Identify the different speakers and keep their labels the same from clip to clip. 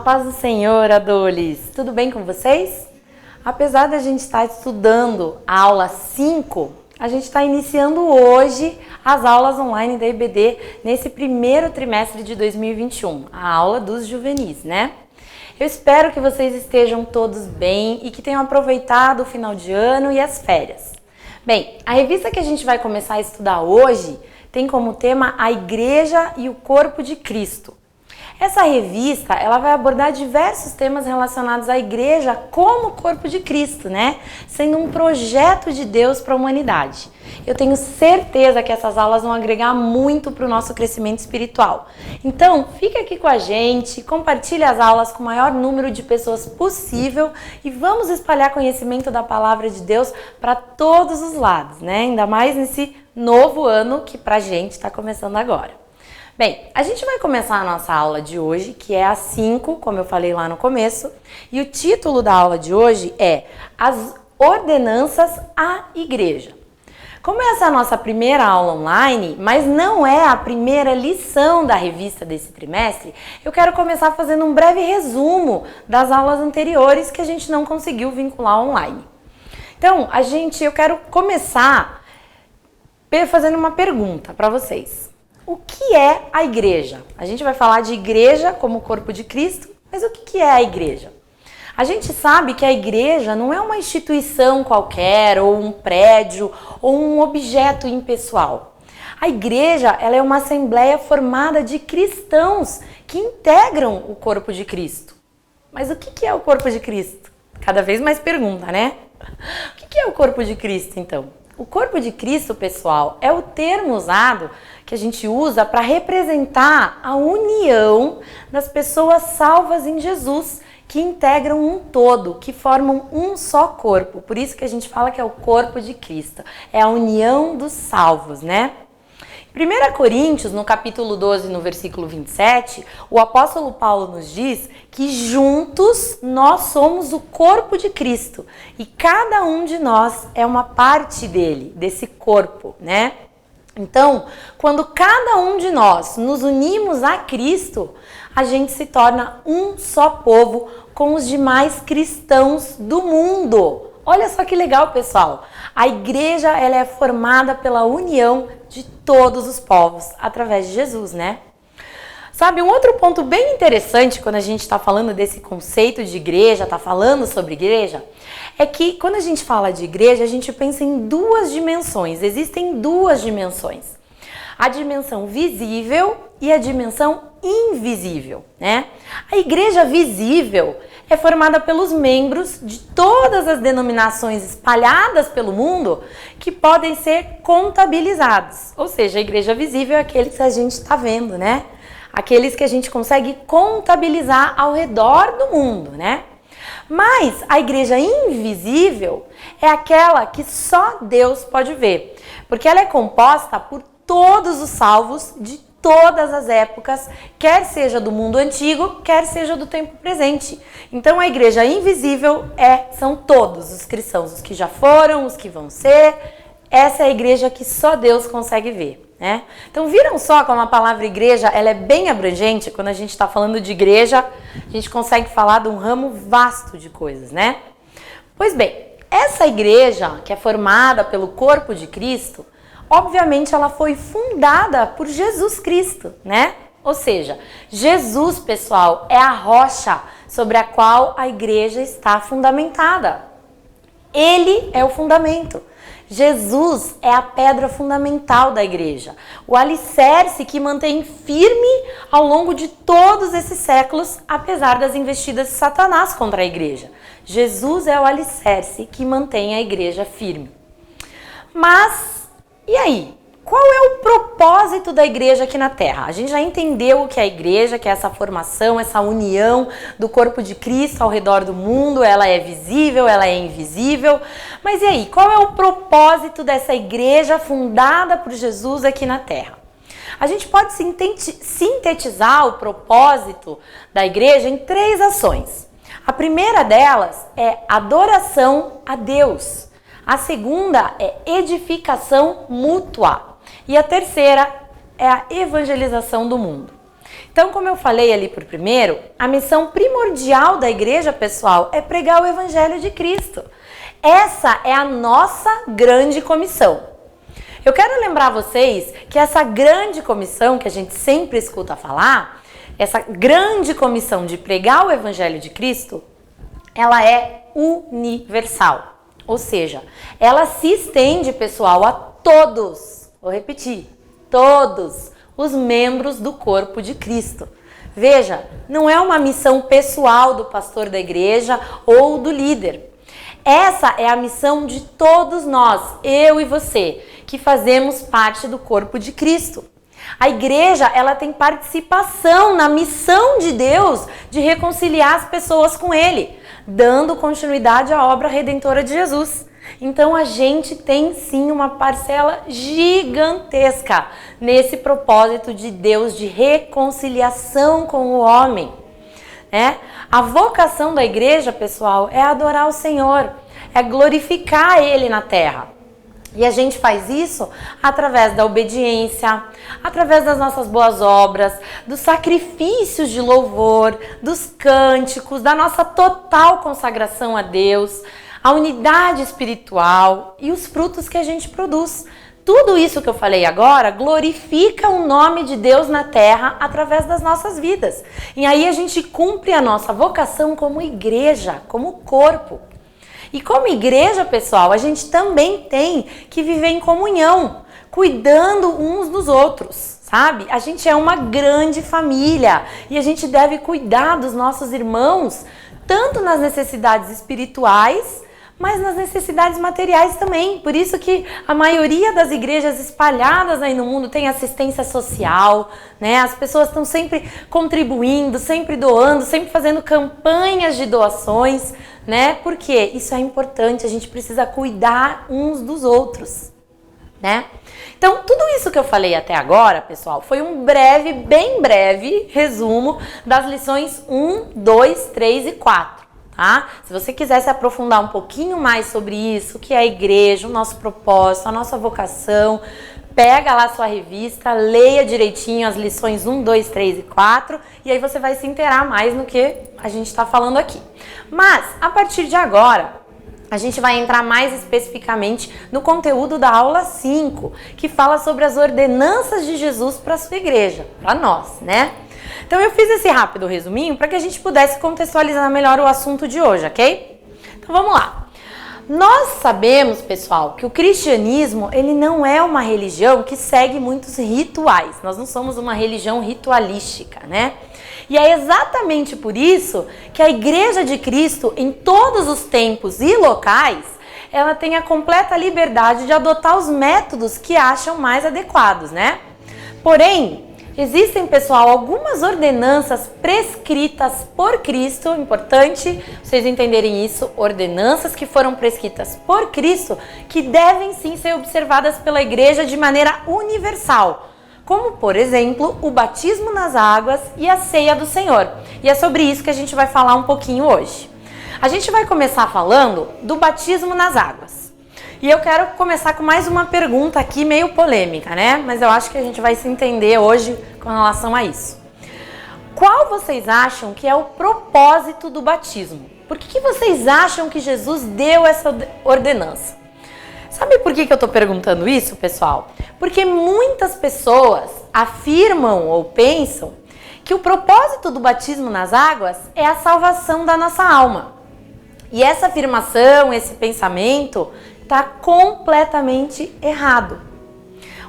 Speaker 1: paz do Senhor, Adoles! Tudo bem com vocês? Apesar da gente estar estudando a aula 5, a gente está iniciando hoje as aulas online da IBD nesse primeiro trimestre de 2021, a aula dos juvenis, né? Eu espero que vocês estejam todos bem e que tenham aproveitado o final de ano e as férias. Bem, a revista que a gente vai começar a estudar hoje tem como tema a Igreja e o Corpo de Cristo. Essa revista, ela vai abordar diversos temas relacionados à igreja como corpo de Cristo, né? Sendo um projeto de Deus para a humanidade. Eu tenho certeza que essas aulas vão agregar muito para o nosso crescimento espiritual. Então, fica aqui com a gente, compartilhe as aulas com o maior número de pessoas possível e vamos espalhar conhecimento da palavra de Deus para todos os lados, né? Ainda mais nesse novo ano que pra gente está começando agora. Bem, a gente vai começar a nossa aula de hoje, que é a 5, como eu falei lá no começo, e o título da aula de hoje é As Ordenanças à Igreja. Como essa é a nossa primeira aula online, mas não é a primeira lição da revista desse trimestre, eu quero começar fazendo um breve resumo das aulas anteriores que a gente não conseguiu vincular online. Então, eu quero começar fazendo uma pergunta para vocês. O que é a igreja? A gente vai falar de igreja como corpo de Cristo, mas o que é a igreja? A gente sabe que a igreja não é uma instituição qualquer, ou um prédio, ou um objeto impessoal. A igreja, ela é uma assembleia formada de cristãos que integram o corpo de Cristo. Mas o que é o corpo de Cristo? Cada vez mais pergunta, né? O que é o corpo de Cristo, então? O corpo de Cristo, pessoal, é o termo usado que a gente usa para representar a união das pessoas salvas em Jesus, que integram um todo, que formam um só corpo. Por isso que a gente fala que é o corpo de Cristo. É a união dos salvos, né? Em 1 Coríntios, no capítulo 12, no versículo 27, o apóstolo Paulo nos diz que juntos nós somos o corpo de Cristo e cada um de nós é uma parte dele, desse corpo, né? Então, quando cada um de nós nos unimos a Cristo, a gente se torna um só povo com os demais cristãos do mundo. Olha só que legal, pessoal. A igreja, ela é formada pela união de todos os povos através de Jesus, né? Sabe, um outro ponto bem interessante quando a gente está falando desse conceito de igreja, está falando sobre igreja, é que quando a gente fala de igreja, a gente pensa em duas dimensões. Existem duas dimensões. A dimensão visível e a dimensão invisível, né? A igreja visível é formada pelos membros de todas as denominações espalhadas pelo mundo que podem ser contabilizados. Ou seja, a igreja visível é aqueles que a gente está vendo, né? Aqueles que a gente consegue contabilizar ao redor do mundo, né? Mas a igreja invisível é aquela que só Deus pode ver, porque ela é composta por todos os salvos de todas as épocas, quer seja do mundo antigo, quer seja do tempo presente. Então a igreja invisível são todos os cristãos, os que já foram, os que vão ser. Essa é a igreja que só Deus consegue ver, né? Então viram só como a palavra igreja ela é bem abrangente. Quando a gente está falando de igreja, a gente consegue falar de um ramo vasto de coisas, né? Pois bem, essa igreja que é formada pelo corpo de Cristo, obviamente ela foi fundada por Jesus Cristo, né? Ou seja, Jesus, pessoal, é a rocha sobre a qual a igreja está fundamentada. Ele é o fundamento. Jesus é a pedra fundamental da igreja, o alicerce que mantém firme ao longo de todos esses séculos, apesar das investidas de Satanás contra a igreja. Jesus é o alicerce que mantém a igreja firme. Mas, e aí? Qual é o propósito da igreja aqui na Terra? A gente já entendeu o que é a igreja, que é essa formação, essa união do corpo de Cristo ao redor do mundo. Ela é visível, ela é invisível. Mas e aí? Qual é o propósito dessa igreja fundada por Jesus aqui na Terra? A gente pode sintetizar o propósito da igreja em 3 ações. A primeira delas é adoração a Deus. A segunda é edificação mútua. E a terceira é a evangelização do mundo. Então, como eu falei ali por primeiro, a missão primordial da igreja, pessoal, é pregar o Evangelho de Cristo. Essa é a nossa grande comissão. Eu quero lembrar vocês que essa grande comissão que a gente sempre escuta falar, essa grande comissão de pregar o Evangelho de Cristo, ela é universal. Ou seja, ela se estende, pessoal, a todos, vou repetir, todos os membros do corpo de Cristo. Veja, não é uma missão pessoal do pastor da igreja ou do líder. Essa é a missão de todos nós, eu e você, que fazemos parte do corpo de Cristo. A igreja, ela tem participação na missão de Deus de reconciliar as pessoas com Ele, dando continuidade à obra redentora de Jesus. Então a gente tem sim uma parcela gigantesca nesse propósito de Deus de reconciliação com o homem. A vocação da igreja, pessoal, é adorar o Senhor, é glorificar Ele na terra. E a gente faz isso através da obediência, através das nossas boas obras, dos sacrifícios de louvor, dos cânticos, da nossa total consagração a Deus, a unidade espiritual e os frutos que a gente produz. Tudo isso que eu falei agora glorifica o nome de Deus na terra através das nossas vidas. E aí a gente cumpre a nossa vocação como igreja, como corpo. E como igreja, pessoal, a gente também tem que viver em comunhão, cuidando uns dos outros, sabe? A gente é uma grande família e a gente deve cuidar dos nossos irmãos, tanto nas necessidades espirituais, mas nas necessidades materiais também. Por isso que a maioria das igrejas espalhadas aí no mundo tem assistência social, né? As pessoas estão sempre contribuindo, sempre doando, sempre fazendo campanhas de doações, né? Porque isso é importante, a gente precisa cuidar uns dos outros, né? Então, tudo isso que eu falei até agora, pessoal, foi um breve, bem breve resumo das lições 1, 2, 3 e 4. Tá? Se você quiser se aprofundar um pouquinho mais sobre isso, o que é a igreja, o nosso propósito, a nossa vocação, pega lá a sua revista, leia direitinho as lições 1, 2, 3 e 4 e aí você vai se inteirar mais no que a gente está falando aqui. Mas, a partir de agora, a gente vai entrar mais especificamente no conteúdo da aula 5, que fala sobre as ordenanças de Jesus para a sua igreja, para nós, né? Então eu fiz esse rápido resuminho para que a gente pudesse contextualizar melhor o assunto de hoje, ok? Então vamos lá. Nós sabemos, pessoal, que o cristianismo, ele não é uma religião que segue muitos rituais. Nós não somos uma religião ritualística, né? E é exatamente por isso que a Igreja de Cristo, em todos os tempos e locais, ela tem a completa liberdade de adotar os métodos que acham mais adequados, né? Porém, existem, pessoal, algumas ordenanças prescritas por Cristo, importante vocês entenderem isso, ordenanças que foram prescritas por Cristo, que devem sim ser observadas pela igreja de maneira universal, como, por exemplo, o batismo nas águas e a ceia do Senhor. E é sobre isso que a gente vai falar um pouquinho hoje. A gente vai começar falando do batismo nas águas. E eu quero começar com mais uma pergunta aqui, meio polêmica, né? Mas eu acho que a gente vai se entender hoje com relação a isso. Qual vocês acham que é o propósito do batismo? Por que vocês acham que Jesus deu essa ordenança? Sabe por que eu estou perguntando isso, pessoal? Porque muitas pessoas afirmam ou pensam que o propósito do batismo nas águas é a salvação da nossa alma. E essa afirmação, esse pensamento, está completamente errado.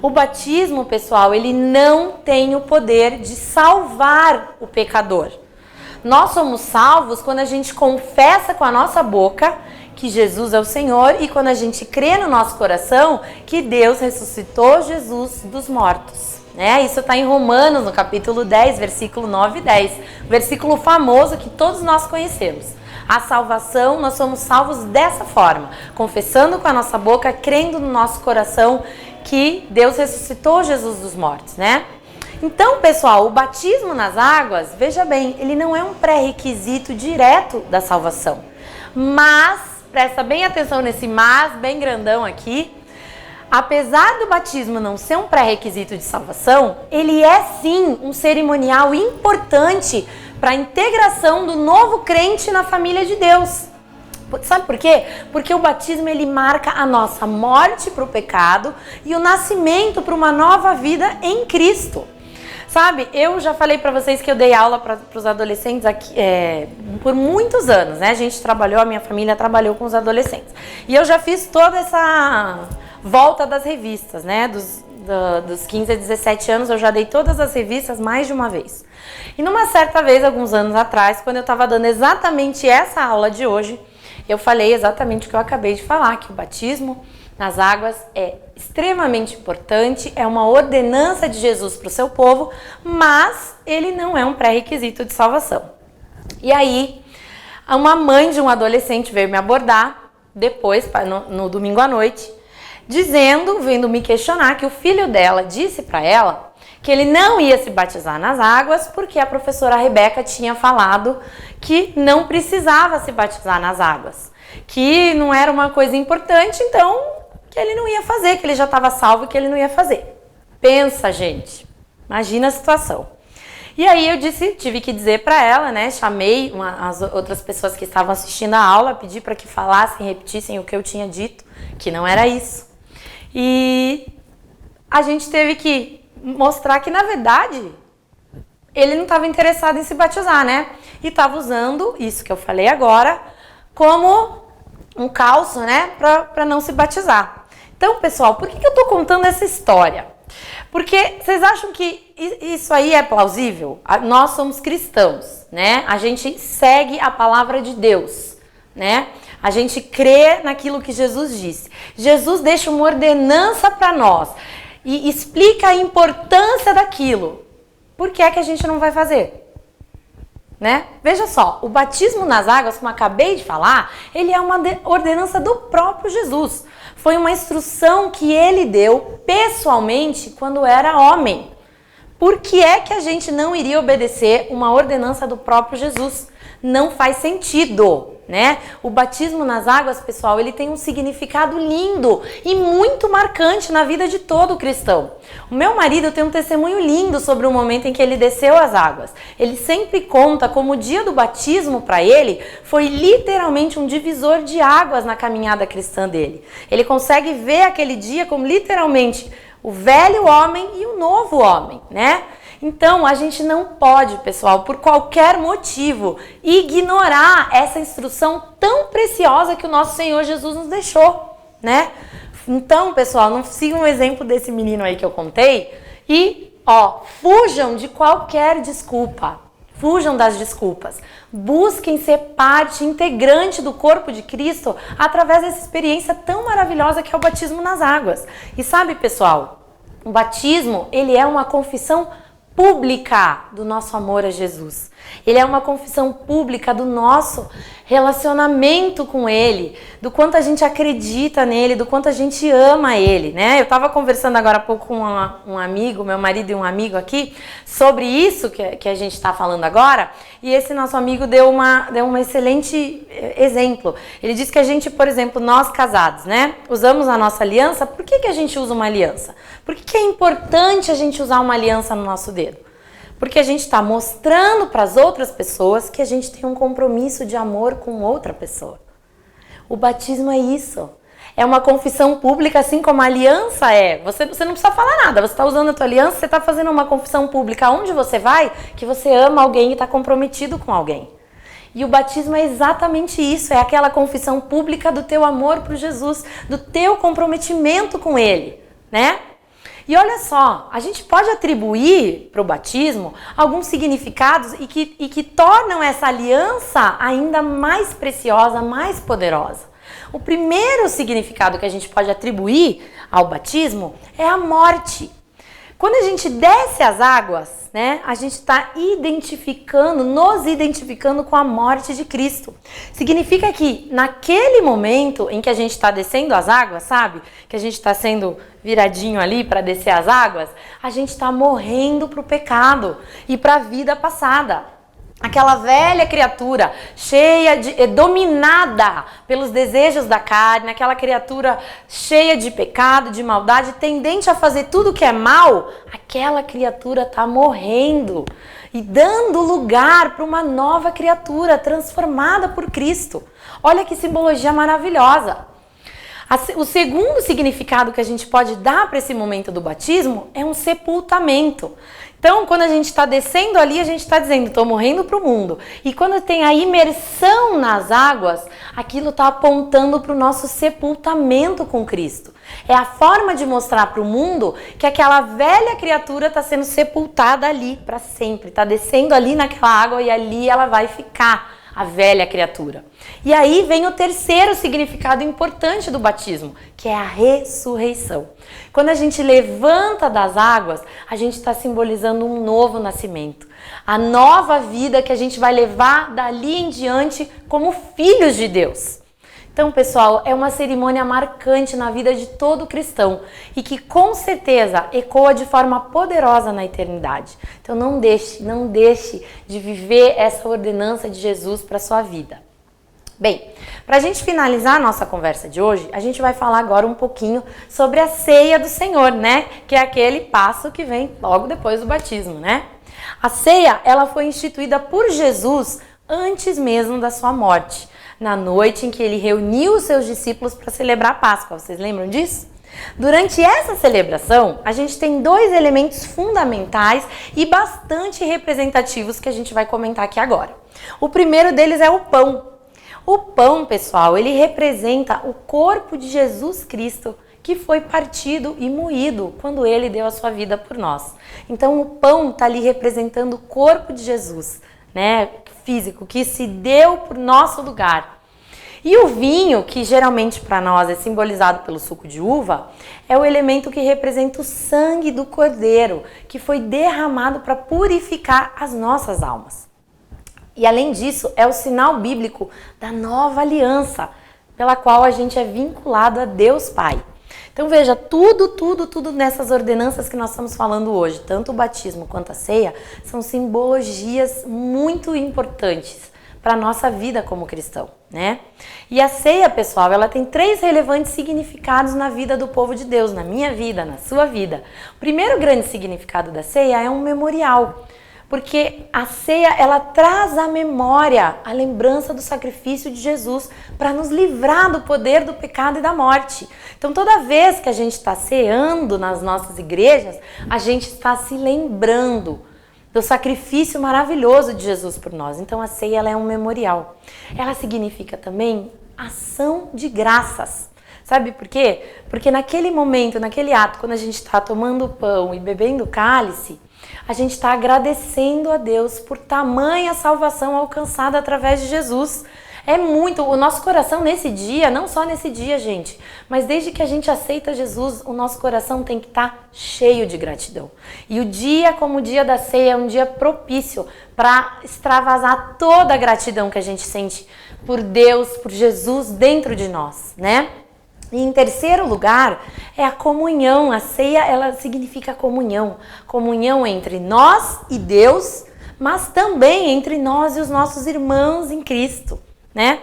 Speaker 1: O batismo, pessoal, ele não tem o poder de salvar o pecador. Nós somos salvos quando a gente confessa com a nossa boca que Jesus é o Senhor e quando a gente crê no nosso coração que Deus ressuscitou Jesus dos mortos. Isso está em Romanos, no capítulo 10, versículo 9 e 10. Versículo famoso que todos nós conhecemos. A salvação, nós somos salvos dessa forma, confessando com a nossa boca, crendo no nosso coração que Deus ressuscitou Jesus dos mortos, né? Então, pessoal, o batismo nas águas, veja bem, ele não é um pré-requisito direto da salvação. Mas, presta bem atenção nesse mas bem grandão aqui, apesar do batismo não ser um pré-requisito de salvação, ele é sim um cerimonial importante para a integração do novo crente na família de Deus. Sabe por quê? Porque o batismo ele marca a nossa morte para o pecado e o nascimento para uma nova vida em Cristo. Sabe, eu já falei para vocês que eu dei aula para os adolescentes aqui, por muitos anos, né? A minha família trabalhou com os adolescentes. E eu já fiz toda essa volta das revistas, né? Dos 15 a 17 anos, eu já dei todas as revistas mais de uma vez. E numa certa vez, alguns anos atrás, quando eu estava dando exatamente essa aula de hoje, eu falei exatamente o que eu acabei de falar, que o batismo nas águas é extremamente importante, é uma ordenança de Jesus para o seu povo, mas ele não é um pré-requisito de salvação. E aí, uma mãe de um adolescente veio me abordar, depois, no domingo à noite, vindo me questionar que o filho dela disse para ela que ele não ia se batizar nas águas porque a professora Rebeca tinha falado que não precisava se batizar nas águas, que não era uma coisa importante, então que ele não ia fazer, que ele já estava salvo e que ele não ia fazer. Pensa, gente, imagina a situação. E aí eu tive que dizer para ela, né, chamei as outras pessoas que estavam assistindo a aula, pedi para que falassem, repetissem o que eu tinha dito, que não era isso. E a gente teve que mostrar que, na verdade, ele não estava interessado em se batizar, né? E estava usando isso que eu falei agora como um calço, né, para não se batizar. Então, pessoal, por que eu estou contando essa história? Porque vocês acham que isso aí é plausível? Nós somos cristãos, né? A gente segue a palavra de Deus, né? A gente crê naquilo que Jesus disse. Jesus deixa uma ordenança para nós e explica a importância daquilo. Por que é que a gente não vai fazer? Né? Veja só, o batismo nas águas, como acabei de falar, ele é uma ordenança do próprio Jesus. Foi uma instrução que ele deu pessoalmente quando era homem. Por que é que a gente não iria obedecer uma ordenança do próprio Jesus? Não faz sentido, né? O batismo nas águas, pessoal, ele tem um significado lindo e muito marcante na vida de todo cristão. O meu marido tem um testemunho lindo sobre o momento em que ele desceu as águas. Ele sempre conta como o dia do batismo para ele foi literalmente um divisor de águas na caminhada cristã dele. Ele consegue ver aquele dia como literalmente o velho homem e o novo homem, né? Então, a gente não pode, pessoal, por qualquer motivo, ignorar essa instrução tão preciosa que o nosso Senhor Jesus nos deixou, né? Então, pessoal, não sigam o exemplo desse menino aí que eu contei e, fujam de qualquer desculpa. Fujam das desculpas. Busquem ser parte integrante do corpo de Cristo através dessa experiência tão maravilhosa que é o batismo nas águas. E sabe, pessoal, o batismo, ele é uma confissão pública do nosso amor a Jesus. Ele é uma confissão pública do nosso relacionamento com Ele, do quanto a gente acredita nele, do quanto a gente ama Ele, né? Eu estava conversando agora há pouco com um amigo, meu marido e um amigo aqui, sobre isso que a gente está falando agora, e esse nosso amigo deu um excelente exemplo. Ele disse que a gente, por exemplo, nós casados, né? Usamos a nossa aliança. Por que a gente usa uma aliança? Por que é importante a gente usar uma aliança no nosso dedo? Porque a gente está mostrando para as outras pessoas que a gente tem um compromisso de amor com outra pessoa. O batismo é isso. É uma confissão pública, assim como a aliança é. Você não precisa falar nada. Você está usando a tua aliança, você está fazendo uma confissão pública. Aonde você vai, que você ama alguém e está comprometido com alguém. E o batismo é exatamente isso. É aquela confissão pública do teu amor por Jesus, do teu comprometimento com Ele, né? E olha só, a gente pode atribuir para o batismo alguns significados e que tornam essa aliança ainda mais preciosa, mais poderosa. O primeiro significado que a gente pode atribuir ao batismo é a morte. Quando a gente desce as águas, né, a gente está nos identificando com a morte de Cristo. Significa que naquele momento em que a gente está descendo as águas, sabe? Que a gente está sendo viradinho ali para descer as águas, a gente está morrendo para o pecado e para a vida passada. Aquela velha criatura dominada pelos desejos da carne, aquela criatura cheia de pecado, de maldade, tendente a fazer tudo que é mal, aquela criatura está morrendo e dando lugar para uma nova criatura transformada por Cristo. Olha que simbologia maravilhosa. O segundo significado que a gente pode dar para esse momento do batismo é um sepultamento. Então, quando a gente está descendo ali, a gente está dizendo, estou morrendo para o mundo. E quando tem a imersão nas águas, aquilo está apontando para o nosso sepultamento com Cristo. É a forma de mostrar para o mundo que aquela velha criatura está sendo sepultada ali para sempre. Está descendo ali naquela água e ali ela vai ficar, a velha criatura. E aí vem o terceiro significado importante do batismo, que é a ressurreição. Quando a gente levanta das águas, a gente está simbolizando um novo nascimento. A nova vida que a gente vai levar dali em diante como filhos de Deus. Então, pessoal, é uma cerimônia marcante na vida de todo cristão e que com certeza ecoa de forma poderosa na eternidade. Então, não deixe de viver essa ordenança de Jesus para a sua vida. Bem, para a gente finalizar a nossa conversa de hoje, a gente vai falar agora um pouquinho sobre a ceia do Senhor, né? Que é aquele passo que vem logo depois do batismo, né? A ceia, ela foi instituída por Jesus antes mesmo da sua morte, na noite em que ele reuniu os seus discípulos para celebrar a Páscoa. Vocês lembram disso? Durante essa celebração, a gente tem dois elementos fundamentais e bastante representativos que a gente vai comentar aqui agora. O primeiro deles é o pão. O pão, pessoal, ele representa o corpo de Jesus Cristo, que foi partido e moído quando ele deu a sua vida por nós. Então, o pão está ali representando o corpo de Jesus, né, físico, que se deu por nosso lugar. E o vinho, que geralmente para nós é simbolizado pelo suco de uva, é o elemento que representa o sangue do Cordeiro, que foi derramado para purificar as nossas almas. E além disso, é o sinal bíblico da nova aliança, pela qual a gente é vinculado a Deus Pai. Então veja, tudo nessas ordenanças que nós estamos falando hoje, tanto o batismo quanto a ceia, são simbologias muito importantes para a nossa vida como cristão, né? E a ceia, pessoal, ela tem 3 relevantes significados na vida do povo de Deus, na minha vida, na sua vida. O primeiro grande significado da ceia é um memorial, porque a ceia, ela traz à memória a lembrança do sacrifício de Jesus para nos livrar do poder do pecado e da morte. Então, toda vez que a gente está ceando nas nossas igrejas, a gente está se lembrando do sacrifício maravilhoso de Jesus por nós. Então, a ceia, ela é um memorial. Ela significa também ação de graças. Sabe por quê? Porque naquele momento, naquele ato, quando a gente está tomando o pão e bebendo o cálice, a gente está agradecendo a Deus por tamanha salvação alcançada através de Jesus. É muito, o nosso coração nesse dia, não só nesse dia, gente, mas desde que a gente aceita Jesus, o nosso coração tem que estar cheio de gratidão. E o dia como o dia da ceia é um dia propício para extravasar toda a gratidão que a gente sente por Deus, por Jesus dentro de nós, né? E em terceiro lugar, é a comunhão. A ceia, ela significa comunhão. Comunhão entre nós e Deus, mas também entre nós e os nossos irmãos em Cristo, né?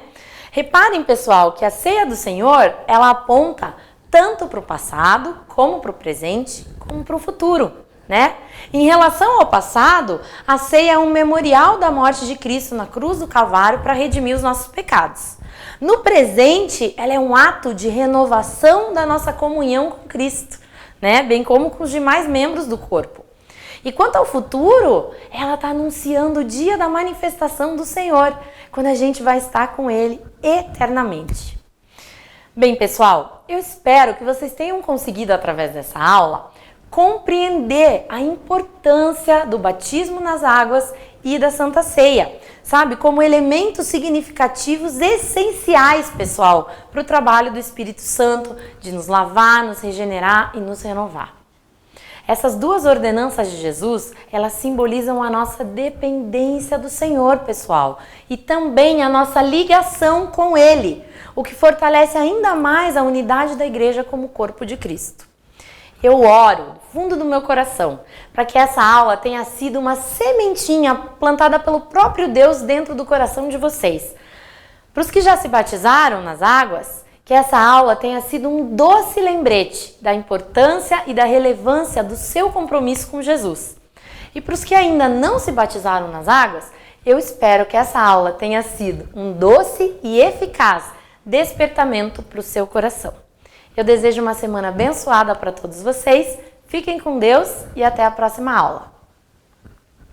Speaker 1: Reparem, pessoal, que a ceia do Senhor, ela aponta tanto para o passado, como para o presente, como para o futuro, né? Em relação ao passado, a ceia é um memorial da morte de Cristo na cruz do Calvário para redimir os nossos pecados. No presente, ela é um ato de renovação da nossa comunhão com Cristo, né? Bem como com os demais membros do corpo. E quanto ao futuro, ela está anunciando o dia da manifestação do Senhor, quando a gente vai estar com Ele eternamente. Bem, pessoal, eu espero que vocês tenham conseguido, através dessa aula, compreender a importância do batismo nas águas e da Santa Ceia, sabe? Como elementos significativos essenciais, pessoal, para o trabalho do Espírito Santo, de nos lavar, nos regenerar e nos renovar. Essas duas ordenanças de Jesus, elas simbolizam a nossa dependência do Senhor, pessoal, e também a nossa ligação com Ele, o que fortalece ainda mais a unidade da igreja como corpo de Cristo. Eu oro, do fundo do meu coração, para que essa aula tenha sido uma sementinha plantada pelo próprio Deus dentro do coração de vocês. Para os que já se batizaram nas águas, que essa aula tenha sido um doce lembrete da importância e da relevância do seu compromisso com Jesus. E para os que ainda não se batizaram nas águas, eu espero que essa aula tenha sido um doce e eficaz despertamento para o seu coração. Eu desejo uma semana abençoada para todos vocês, fiquem com Deus e até a próxima aula.